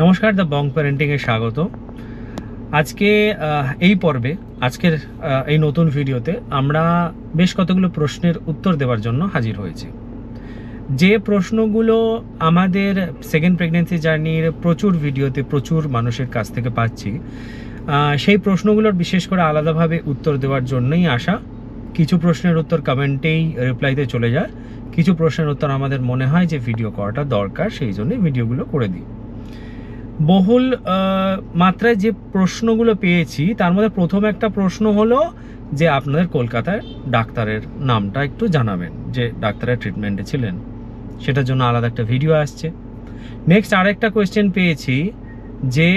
নমস্কার, the Bong প্যারেন্টিংয়ে স্বাগত। আজকে এই পর্বে, আজকের এই নতুন ভিডিওতে আমরা বেশ কতগুলো প্রশ্নের উত্তর দেওয়ার জন্য হাজির হয়েছি। যে প্রশ্নগুলো আমাদের সেকেন্ড প্রেগনেন্সি জার্নির প্রচুর ভিডিওতে প্রচুর মানুষের কাছ থেকে পাচ্ছি, সেই প্রশ্নগুলোর বিশেষ করে আলাদাভাবে উত্তর দেওয়ার জন্যই আসা। কিছু প্রশ্নের উত্তর কমেন্টেই রিপ্লাইতে চলে যায়, কিছু প্রশ্নের উত্তর আমাদের মনে হয় যে ভিডিও করাটা দরকার, সেই জন্যই ভিডিওগুলো করে দিই। বহুল মাত্রায় যে প্রশ্নগুলো পেয়েছি তার মধ্যে প্রথম একটা প্রশ্ন হলো যে আপনাদের কলকাতায় ডাক্তারের নামটা একটু জানাবেন, যে ডাক্তারের ট্রিটমেন্টে ছিলেন, সেটার জন্য আলাদা একটা ভিডিও আসছে। নেক্সট আরেকটা কোয়েশ্চেন পেয়েছি যে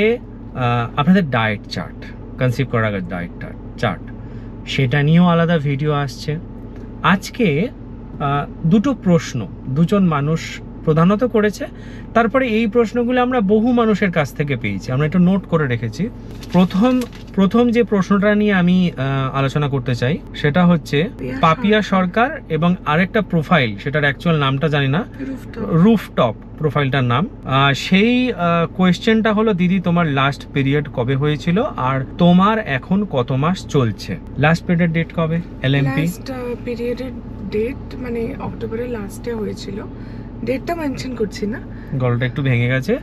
আপনাদের ডায়েট চার্ট, কনসিভ করার আগে ডায়েট চার্ট, সেটা নিয়েও আলাদা ভিডিও আসছে। আজকে দুটো প্রশ্ন দুজন মানুষ প্রধানত করেছে, তারপরে এই প্রশ্নগুলো আমরা বহু মানুষের কাছ থেকে পেয়েছি, আমরা একটু নোট করে রেখেছি। প্রথম যে প্রশ্নটা নিয়ে আমি আলোচনা করতে চাই সেটা হচ্ছে পাপিয়া সরকার এবং আরেকটা প্রোফাইল, সেটার অ্যাকচুয়াল নামটা জানি না, রুফটপ প্রোফাইলটার নাম। সেই কোয়েশ্চেনটা হলো, দিদি তোমার লাস্ট পিরিয়ড কবে হয়েছিল আর তোমার এখন কত মাস চলছে? লাস্ট পিরিয়ড ডেট কবে? এলএমপি লাস্ট পিরিয়ডের ডেট মানে অক্টোবরের লাস্টে হয়েছিল, ডেটটা মেনশন করছি না, গলাটা একটু ভেঙে গেছে।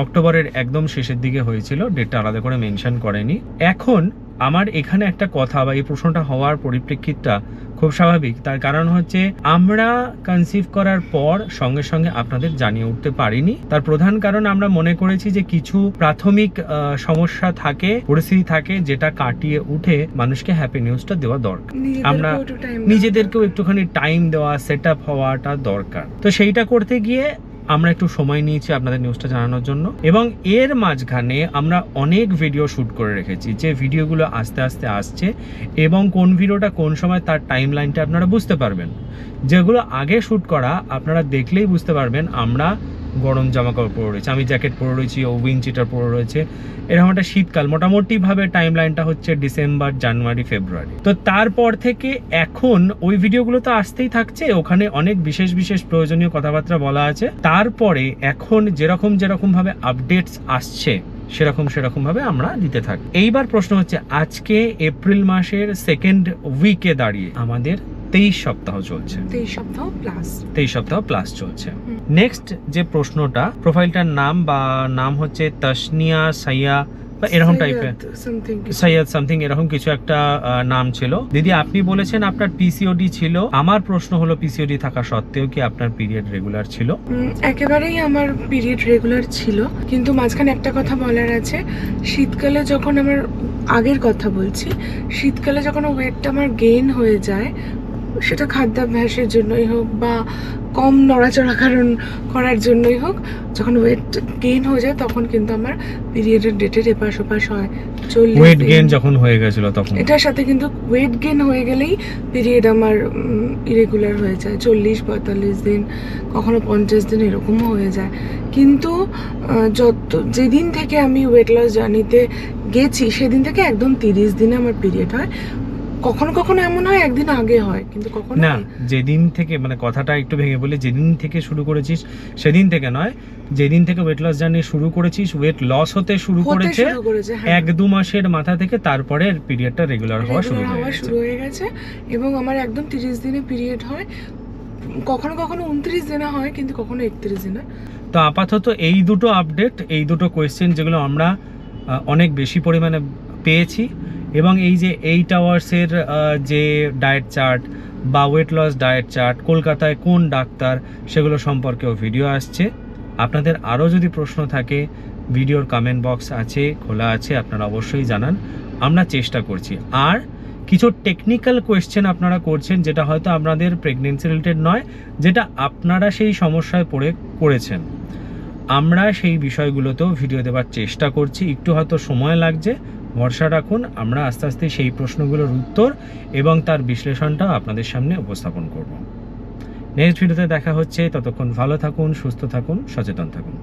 অক্টোবরের একদম শেষের দিকে হয়েছিল, ডেটটা আলাদা করে মেনশন করেনি। এখন আমার এখানে একটা কথা, বা এই প্রশ্নটা হওয়ার পরিপ্রেক্ষিতটা খুব স্বাভাবিক। তার কারণ হচ্ছে আমরা কনসিভ করার পর সঙ্গে সঙ্গে আপনাদের জানিয়ে উঠতে পারিনি। তার প্রধান কারণ আমরা মনে করেছি যে কিছু প্রাথমিক সমস্যা থাকে, পরিস্থিতি থাকে, যেটা কাটিয়ে উঠে মানুষকে হ্যাপি নিউজটা দেওয়া দরকার। আমরা নিজেদেরকেও একটুখানি টাইম দেওয়া, সেট আপ হওয়াটা দরকার। তো সেইটা করতে গিয়ে আমরা একটু সময় নিয়েছি আপনাদের নিউজটা জানানোর জন্য, এবং এর মাঝখানে আমরা অনেক ভিডিও শ্যুট করে রেখেছি, যে ভিডিওগুলো আস্তে আস্তে আসছে এবং কোন ভিডিওটা কোন সময় তার টাইম লাইনটা আপনারা বুঝতে পারবেন। যেগুলো আগে শ্যুট করা আপনারা দেখলেই বুঝতে পারবেন আমরা গরম জামা কাপড় পরে রয়েছে, আমি জ্যাকেট পরে রয়েছি, ও উইং চিটার পরে রয়েছে, এরকম একটা শীতকাল। মোটামুটিভাবে টাইম লাইনটা হচ্ছে ডিসেম্বর, জানুয়ারি, ফেব্রুয়ারি। তো তারপর থেকে এখন ওই ভিডিওগুলো তো আসতেই থাকছে, ওখানে অনেক বিশেষ বিশেষ প্রয়োজনীয় কথাবার্তা বলা আছে। তারপরে এখন যেরকম ভাবে আপডেটস আসছে সেরকম ভাবে আমরা দিতে থাকি। এইবার প্রশ্ন হচ্ছে, আজকে এপ্রিল মাসের সেকেন্ড উইকে দাঁড়িয়ে আমাদের 23 সপ্তাহ চলছে, 23 সপ্তাহ প্লাস চলছে। নেক্সট যে প্রশ্নটা, প্রোফাইলটার নাম হচ্ছে তাসনিয়া সাইয়া বা এরকম টাইপের, সৈয়দ সামথিং এরকম কিছু একটা নাম ছিল। দিদি আপনি বলেছেন আপনার পিসিওডি ছিল, আমার প্রশ্ন হলো পিসিওডি থাকা সত্ত্বেও কি আপনার পিরিয়ড রেগুলার ছিল? একেবারেই আমার পিরিয়ড রেগুলার ছিল, কিন্তু মাঝখানে একটা কথা বলার আছে। শীতকালে যখন আমার, আগের কথা বলছি, শীতকালে যখন ওয়েটটা আমার গেইন হয়ে যায়, সেটা খাদ্যাভ্যাসের জন্যই হোক বা কম নড়াচড়া করার জন্যই হোক, যখন ওয়েট গেইন হয়ে যায় তখন কিন্তু আমার পিরিয়ডের ডেটের এপাশ ওপাশ হয়। ওয়েট গেইন যখন হয়ে গেছিল তখন, এটার সাথে কিন্তু ওয়েট গেইন হয়ে গেলেই পিরিয়ড আমার ইরেগুলার হয়ে যায়, 40-45 দিন, কখনো 50 দিন এরকমও হয়ে যায়। কিন্তু যেদিন থেকে আমি ওয়েট লস জার্নিতে গেছি সেদিন থেকে একদম 30 দিনে আমার পিরিয়ড হয়। কখনো কখনো এমন হয় একদিন আগে হয়, কিন্তু কখনো না, যেদিন থেকে, মানে কথাটা একটু ভেঙে বলি, যেদিন থেকে শুরু করেছিস সেদিন থেকে নয়, যেদিন থেকে ওয়েট লস জার্নি শুরু করেছিস, ওয়েট লস হতে শুরু করেছে 1-2 মাসের মাথা থেকে, তারপরে পিরিয়ডটা রেগুলার হওয়া শুরু হয়ে গেছে। এবং আমার একদম 30 দিনে পিরিয়ড হয়, কখনো কখনো 29 দিনে হয়, কিন্তু কখনো 31 দিনে। তো আপাতত এই দুটো আপডেট, এই দুটো কোয়েশ্চেন যেগুলো আমরা অনেক বেশি পরিমাণে পেয়েছি, এবং এই যে 8 আওয়ার্সের যে ডায়েট চার্ট বা ওয়েট লস ডায়েট চার্ট, কলকাতায় কোন ডাক্তার, সেগুলো সম্পর্কেও ভিডিও আসছে। আপনাদের আরও যদি প্রশ্ন থাকে, ভিডিওর কমেন্ট বক্স আছে, খোলা আছে, আপনারা অবশ্যই জানান, আমরা চেষ্টা করছি। আর কিছু টেকনিক্যাল কোয়েশ্চেন আপনারা করছেন যেটা হয়তো আপনাদের প্রেগনেন্সি রিলেটেড নয়, যেটা আপনারা সেই সমস্যায় করেছেন, আমরা সেই বিষয়গুলোতেও ভিডিও দেওয়ার চেষ্টা করছি। একটু হয়তো সময় লাগছে, ভরসা রাখুন, আমরা আস্তে আস্তে সেই প্রশ্নগুলোর উত্তর এবং তার বিশ্লেষণটাও আপনাদের সামনে উপস্থাপন করব। নেক্সট ভিডিওতে দেখা হচ্ছে, ততক্ষণ ভালো থাকুন, সুস্থ থাকুন, সচেতন থাকুন।